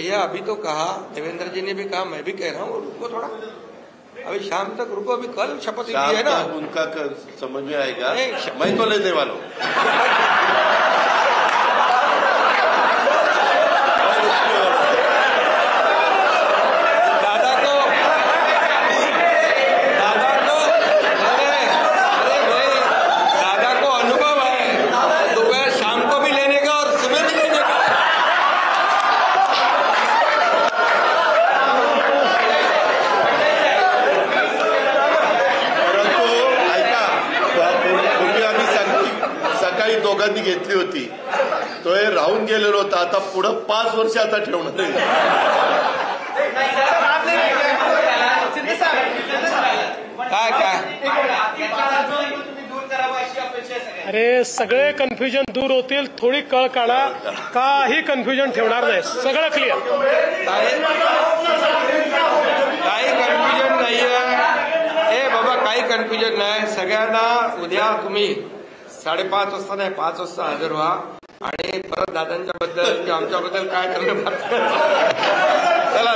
भैया अभी तो कहा, देवेंद्र जी ने भी कहा, मैं भी कह रहा हूँ रुको थोड़ा, अभी शाम तक रुको, अभी कल शपथ ली है ना, उनका समझ में आएगा, मैं तो लेने वाला हूँ। दोघांनी घेतली होती, तो हे राहून गेलेलो होता, आता पुढे 5 वर्ष आता ठेवणार आहे। अरे सगळे कन्फ्युजन दूर होतील, थोडी कळ काढा, काही कन्फ्युजन ठेवणार नाही, सगळं क्लिअर। काही कन्फ्युजन नाहीये, ए बाबा काही कन्फ्युजन नाही, सगळ्यांना उद्या तुम्ही 5:30 वाजता नाही 5 वाजता हजर व्हा आणि परत दादांच्या बद्दल किंवा आमच्याबद्दल काय करणं चला